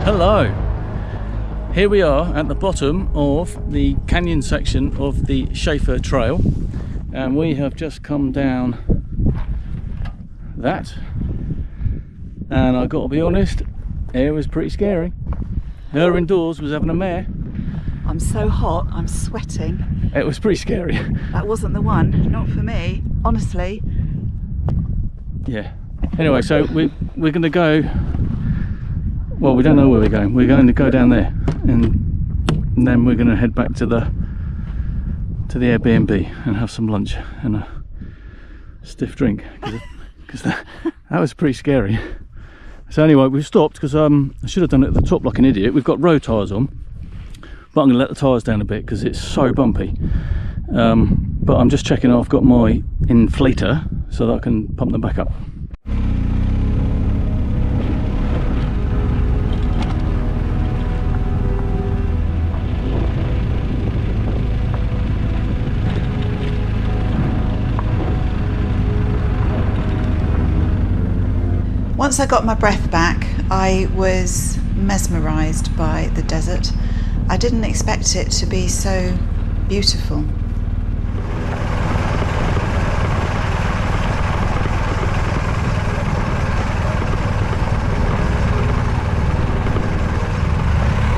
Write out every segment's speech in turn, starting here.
Hello! Here we are at the bottom of the canyon section of the Shafer Trail, and we have just come down that, and I've got to be honest, it was pretty scary. Her indoors was having a mare. I'm so hot, I'm sweating. It was pretty scary. That wasn't the one, not for me, honestly. Yeah. Anyway, so we're going to go, well, we don't know where we're going. We're going to go down there, and then we're going to head back to the Airbnb and have some lunch and a stiff drink, because that was pretty scary. So anyway, we've stopped because I should have done it at the top like an idiot. We've got road tyres on, but I'm going to let the tyres down a bit because it's so bumpy. But I'm just checking I've got my inflator so that I can pump them back up. Once I got my breath back, I was mesmerised by the desert. I didn't expect it to be so beautiful.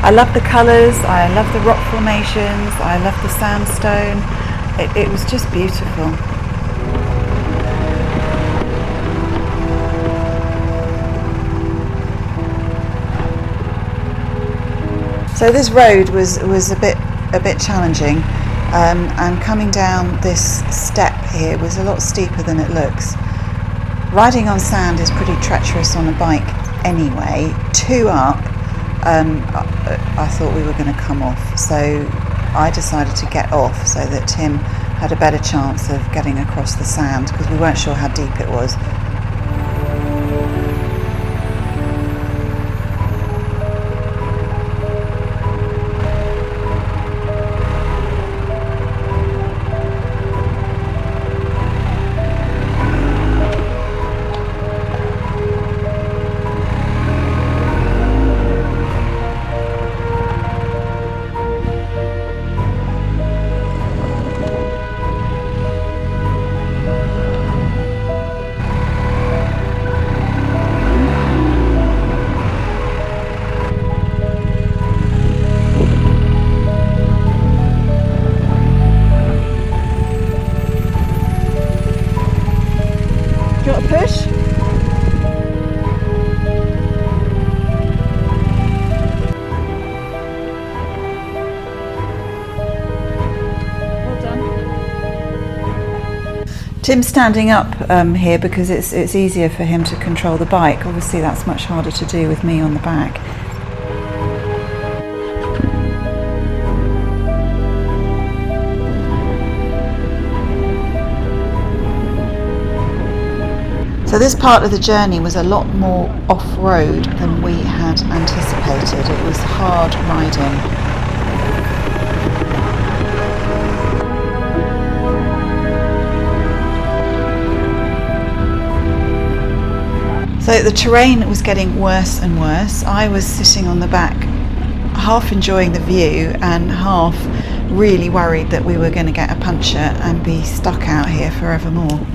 I love the colours, I love the rock formations, I love the sandstone. It was just beautiful. So this road was a bit challenging, and coming down this step here was a lot steeper than it looks. Riding on sand is pretty treacherous on a bike anyway. Two up, I thought we were going to come off, so I decided to get off so that Tim had a better chance of getting across the sand, because we weren't sure how deep it was. Push. Well done. Tim's standing up here because it's easier for him to control the bike. Obviously that's much harder to do with me on the back. So this part of the journey was a lot more off-road than we had anticipated. It was hard riding. So the terrain was getting worse and worse. I was sitting on the back, half enjoying the view and half really worried that we were going to get a puncture and be stuck out here forevermore.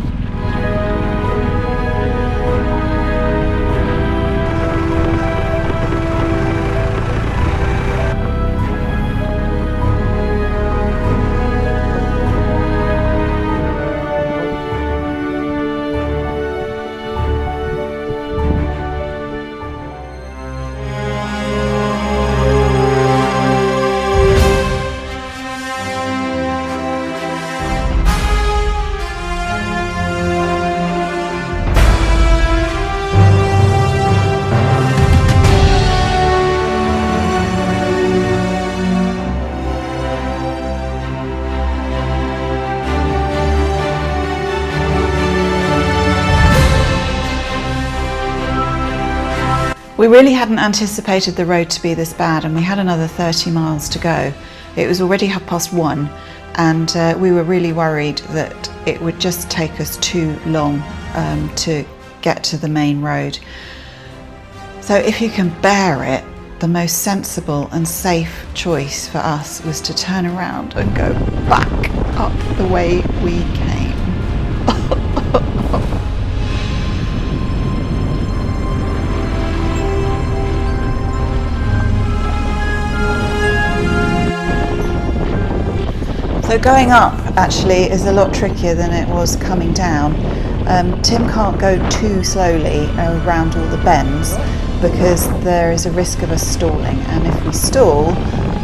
We really hadn't anticipated the road to be this bad, and we had another 30 miles to go. It was already 1:30, and we were really worried that it would just take us too long to get to the main road. So if you can bear it, the most sensible and safe choice for us was to turn around and go back up the way we came. So going up actually is a lot trickier than it was coming down. Tim can't go too slowly around all the bends because there is a risk of us stalling, and if we stall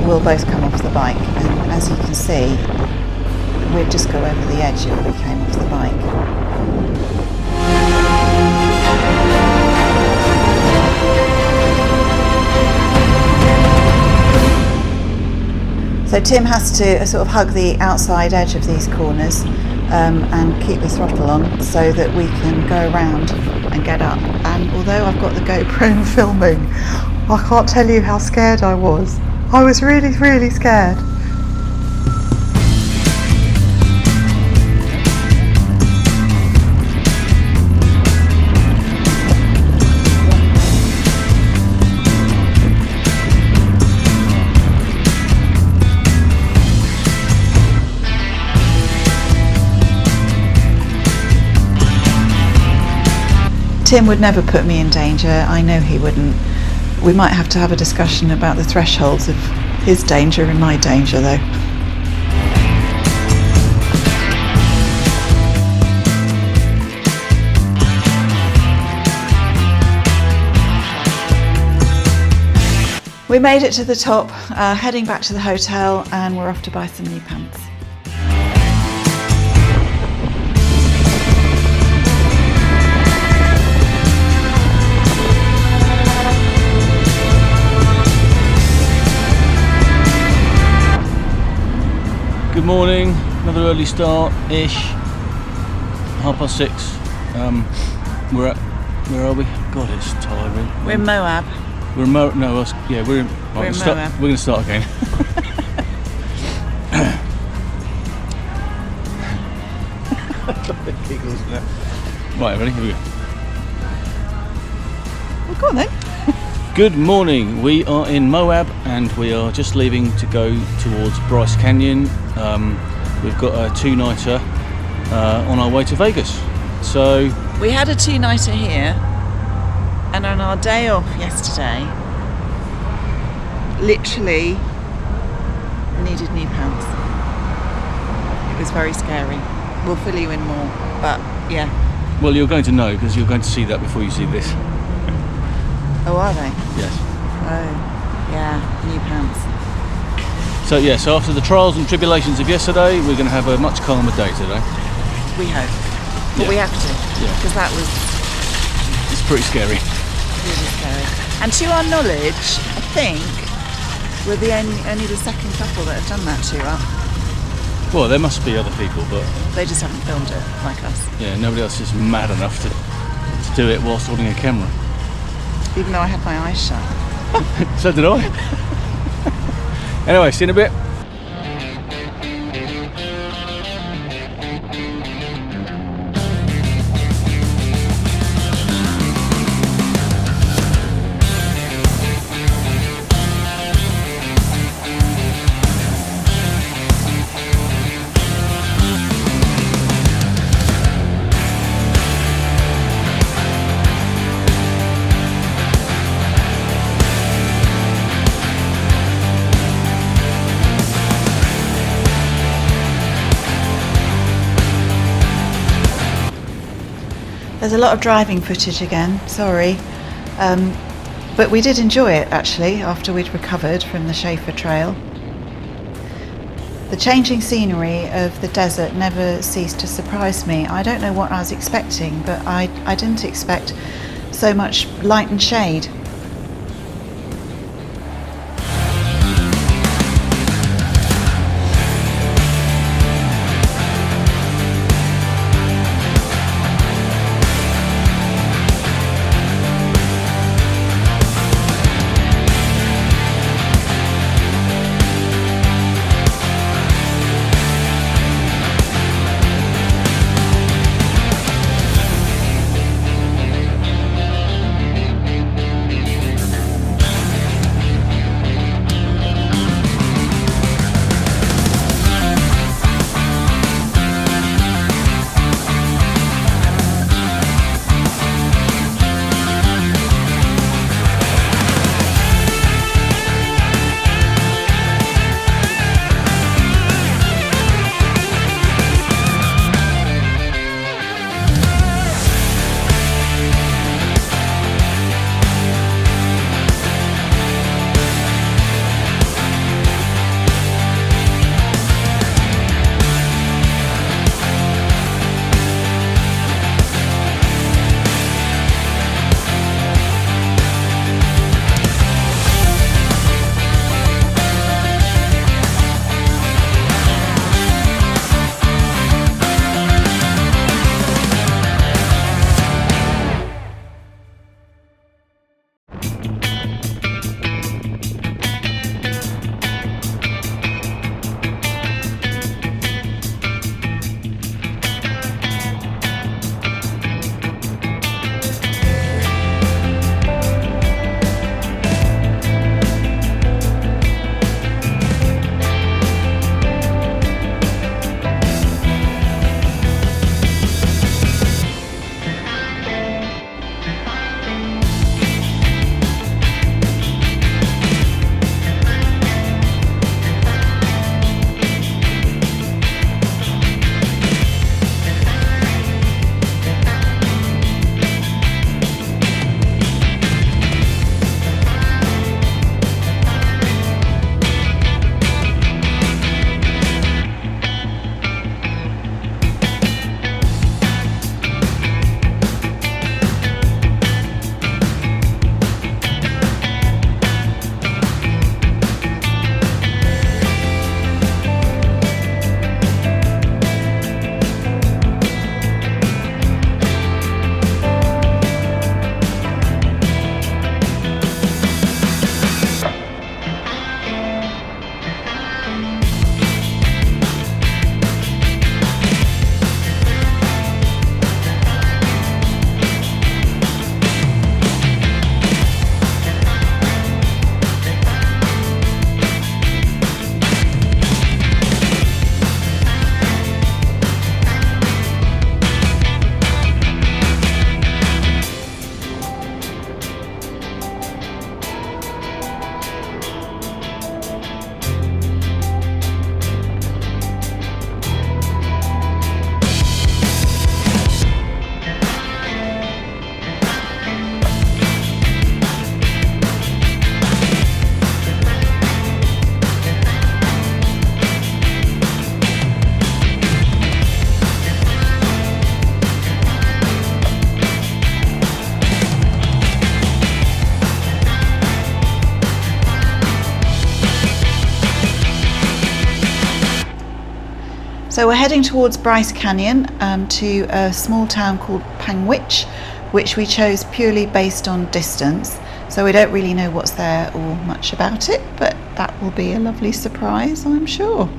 we'll both come off the bike, and as you can see we'd just go over the edge if we came off the bike. So Tim has to sort of hug the outside edge of these corners and keep the throttle on so that we can go around and get up. And although I've got the GoPro filming, I can't tell you how scared I was. I was really, really scared. Tim would never put me in danger. I know he wouldn't. We might have to have a discussion about the thresholds of his danger and my danger, though. We made it to the top, heading back to the hotel, and we're off to buy some new pants. Good morning, another early start-ish, 6:30. We're at, where are we? God, it's tiring. We're in Moab. We're in Moab, no, yeah, we're in Moab. We're going to start again. Right, ready? Here we go. Well, go on then. Good morning, we are in Moab and we are just leaving to go towards Bryce Canyon. We've got a two-nighter on our way to Vegas. So we had a two-nighter here, and on our day off yesterday, literally needed new pants. It was very scary. We'll fill you in more, but yeah. Well, you're going to know because you're going to see that before you see this. Oh, are they? Yes. Oh, yeah, new pants. So so after the trials and tribulations of yesterday, we're going to have a much calmer day today. We hope. But we have to, because that was... It's pretty scary. Really scary. And to our knowledge, I think we're the only the second couple that have done that to up. Well, there must be other people, but... They just haven't filmed it, like us. Yeah, nobody else is mad enough to do it whilst holding a camera. Even though I had my eyes shut. So did I. Anyway, see you in a bit. There's a lot of driving footage again, sorry. But we did enjoy it actually after we'd recovered from the Shafer Trail. The changing scenery of the desert never ceased to surprise me. I don't know what I was expecting, but I didn't expect so much light and shade. So we're heading towards Bryce Canyon to a small town called Panguitch, which we chose purely based on distance. So we don't really know what's there or much about it, but that will be a lovely surprise, I'm sure.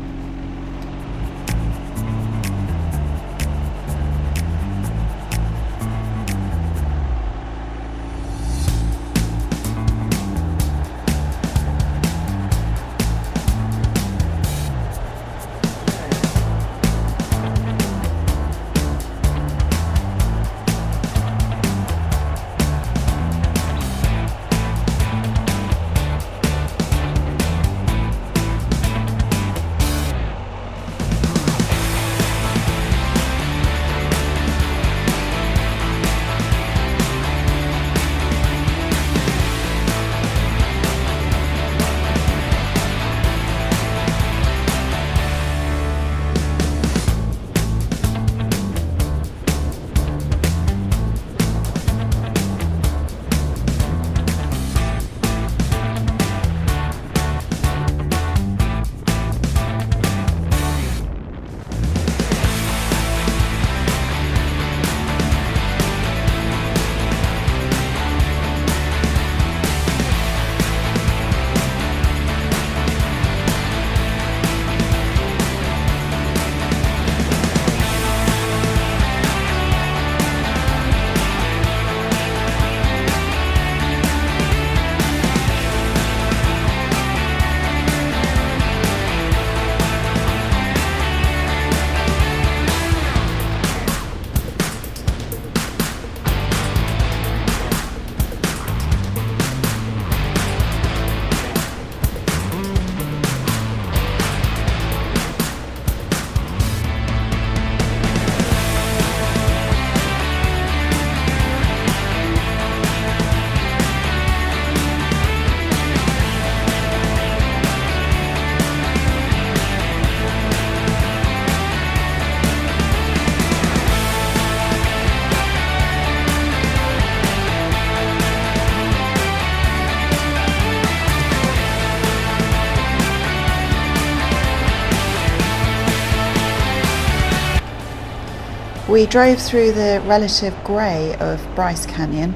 We drove through the relative grey of Bryce Canyon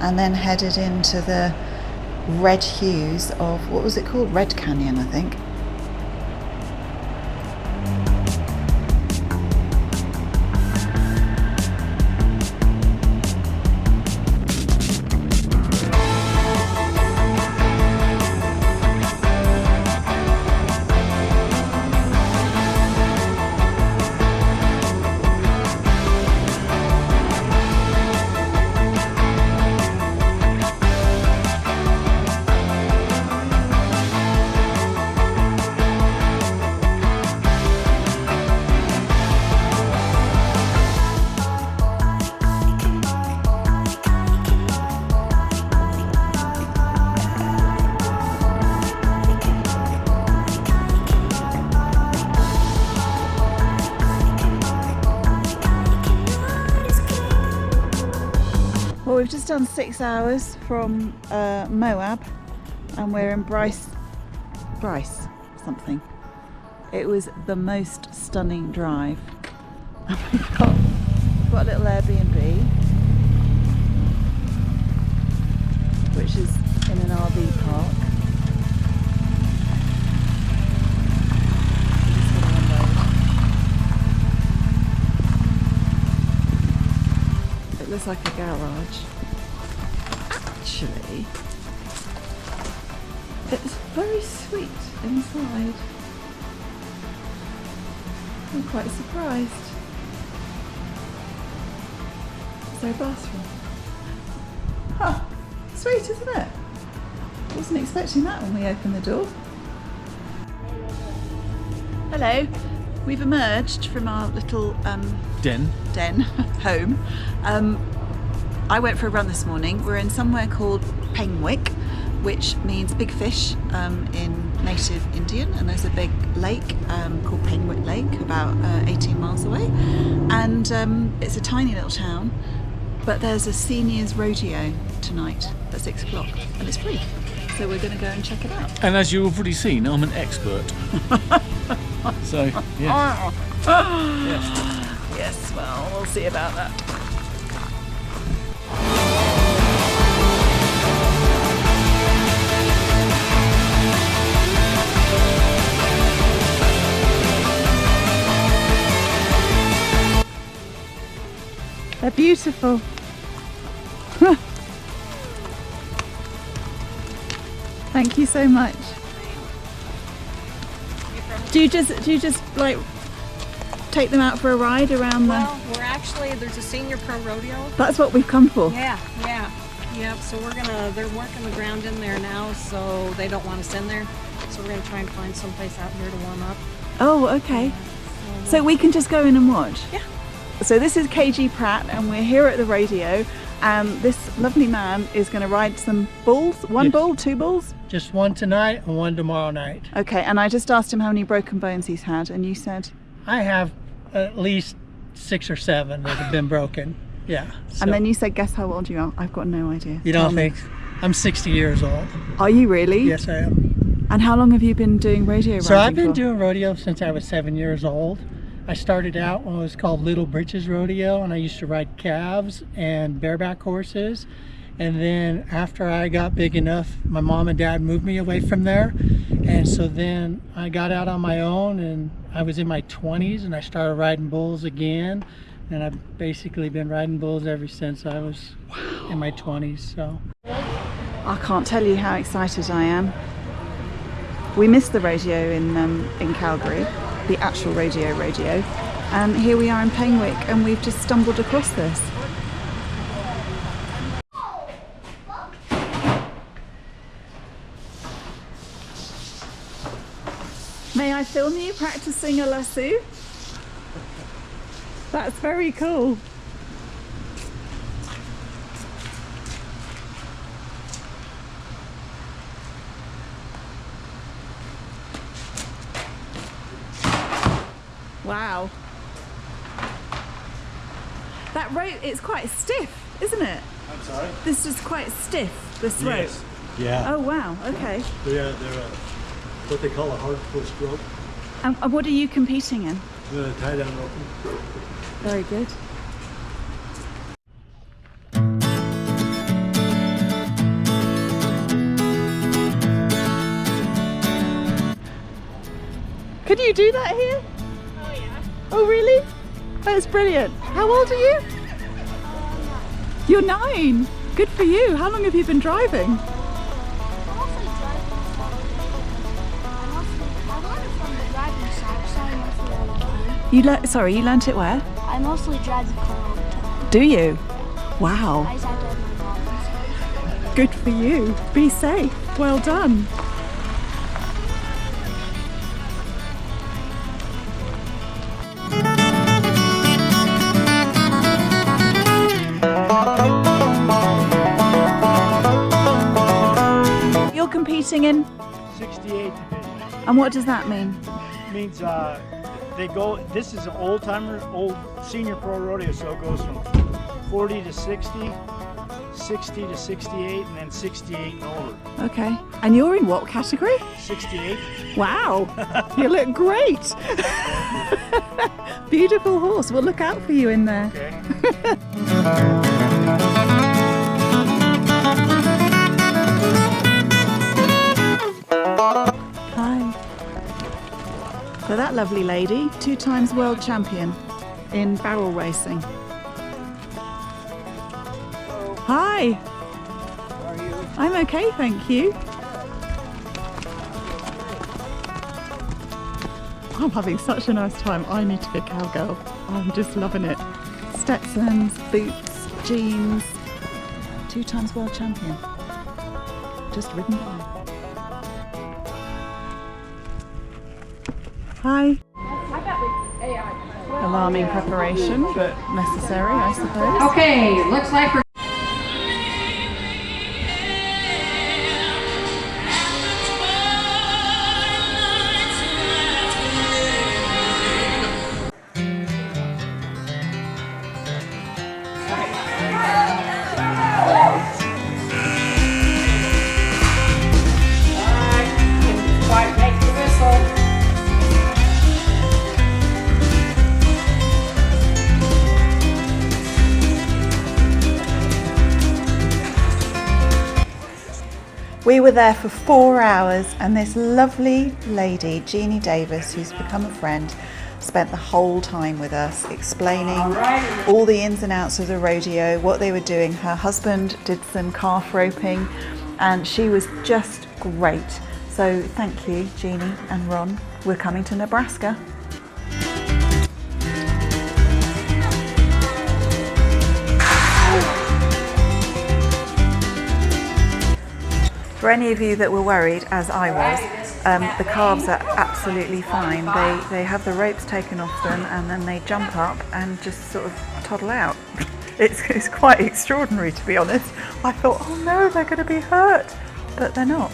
and then headed into the red hues of, what was it called? Red Canyon, I think. Well, we've just done 6 hours from Moab and we're in Bryce something. It was the most stunning drive. We've got a little Airbnb, which is in an RV park. It looks like a garage. Actually, it's very sweet inside. I'm quite surprised. It's our bathroom. Huh, sweet, isn't it? Wasn't expecting that when we opened the door. Hello, we've emerged from our little den home. I went for a run this morning. We're in somewhere called Panguitch, which means big fish in native Indian, and there's a big lake called Panguitch Lake about 18 miles away, and it's a tiny little town, but there's a seniors rodeo tonight at 6 o'clock and it's free, so we're going to go and check it out. And as you've already seen, I'm an expert. So, yeah. Yes. Yes, well, we'll see about that. They're beautiful. Thank you so much. Do you just like take them out for a ride around Well, we're actually, there's a senior pro rodeo. That's what we've come for. Yeah. Yep, so they're working the ground in there now, so they don't want us in there. So we're gonna try and find someplace out here to warm up. Oh, okay. So we can just go in and watch? Yeah. So this is KG Pratt and we're here at the rodeo. This lovely man is going to ride some bulls. One Yes. bull, two bulls? Just one tonight and one tomorrow night. Okay, and I just asked him how many broken bones he's had and you said? I have at least 6 or 7 that have been broken. Yeah. So And then you said, guess how old you are? I've got no idea. you Tell don't me. think? I'm 60 years old. Are you really? Yes, I am. And how long have you been doing rodeo riding So I've been for? doing rodeo since I was 7 years old. I started out when it was called Little Britches Rodeo, and I used to ride calves and bareback horses. And then after I got big enough, my mom and dad moved me away from there. And so then I got out on my own, and I was in my 20s, and I started riding bulls again. And I've basically been riding bulls ever since I was in my 20s. So I can't tell you how excited I am. We missed the rodeo in Calgary, the actual rodeo, and here we are in Penwick and we've just stumbled across this. May I film you practicing a lasso? That's very cool. Wow. That rope, it's quite stiff, isn't it? I'm sorry? This is quite stiff, this rope. Yes. Yeah. Oh wow, okay. They're what they call a hard push rope. And what are you competing in? The tie down rope. Very good. Could you do that here? Oh yeah. Oh really? That's brilliant. How old are you? You're 9. Good for you. How long have you been driving? You learnt it where? I mostly drive the car all the time. Do you? Wow. I sat there with my mom. Good for you. Be safe. Well done. You're competing in, 68 division. and what does that mean? Means they go, this is an old senior pro rodeo, so it goes from 40 to 60, 60 to 68, and then 68 and over. Okay. And you're in what category? 68. Wow. You look great. Beautiful horse. We'll look out for you in there. Okay. Hi. So that lovely lady, 2 times world champion in barrel racing. Hi. How are you? I'm okay, thank you. I'm having such a nice time. I need to be a cowgirl. I'm just loving it. Stetsons, boots, jeans. 2 times world champion. Just ridden by. Hi. Alarming preparation, but necessary, I suppose. Okay, looks like we're Quiet, make the whistle. We were there for 4 hours, and this lovely lady, Jeannie Davis, who's become a friend, spent the whole time with us explaining all the ins and outs of the rodeo, what they were doing. Her husband did some calf roping, and she was just great. So thank you, Jeannie and Ron. We're coming to Nebraska. For any of you that were worried, as I was, the calves are absolutely fine. They have the ropes taken off them, and then they jump up and just sort of toddle out. It's quite extraordinary, to be honest. I thought, oh no, they're going to be hurt, but they're not.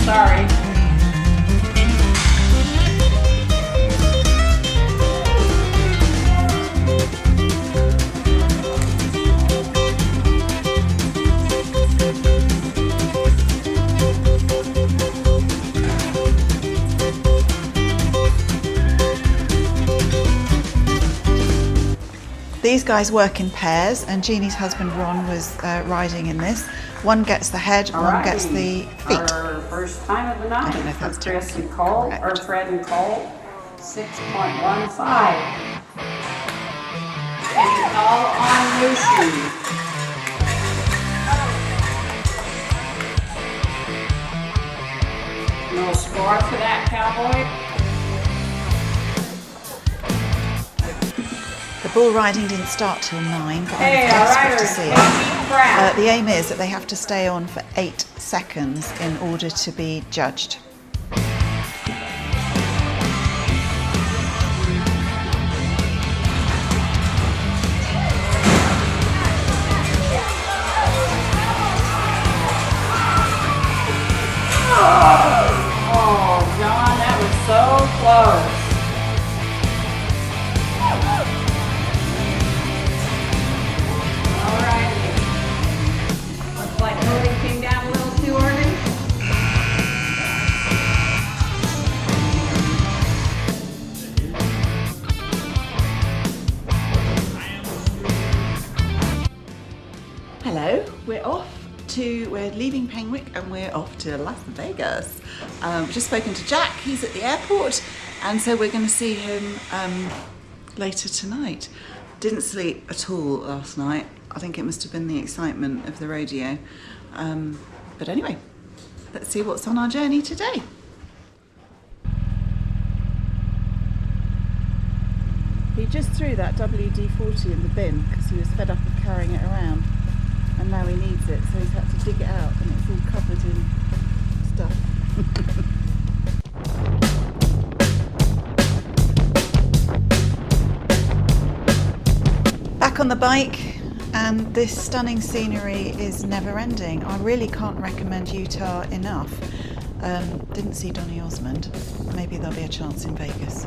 Sorry. These guys work in pairs, and Jeannie's husband Ron was riding in this. One gets the head, one gets the feet. Our first time of the night. I don't know if that's Chris and Cole, or Fred and Cole, 6.15. And it's all on Lucy. No score for that, cowboy. The bull riding didn't start till 9, but Hey, I'm all desperate right, to see it. The aim is that they have to stay on for 8 seconds in order to be judged. Oh, John, that was so close. All right. Looks like Cody came down a little too early. Hello, we're leaving Penwick and we're off to Las Vegas. Just spoken to Jack, he's at the airport, and so we're going to see him later tonight. Didn't sleep at all last night. I think it must have been the excitement of the rodeo. But anyway, let's see what's on our journey today. He just threw that WD-40 in the bin because he was fed up of carrying it around, and now he needs it, so he's had to dig it out, and it's all covered in stuff. Back on the bike, and this stunning scenery is never ending. I really can't recommend Utah enough. Didn't see Donny Osmond. Maybe there'll be a chance in Vegas.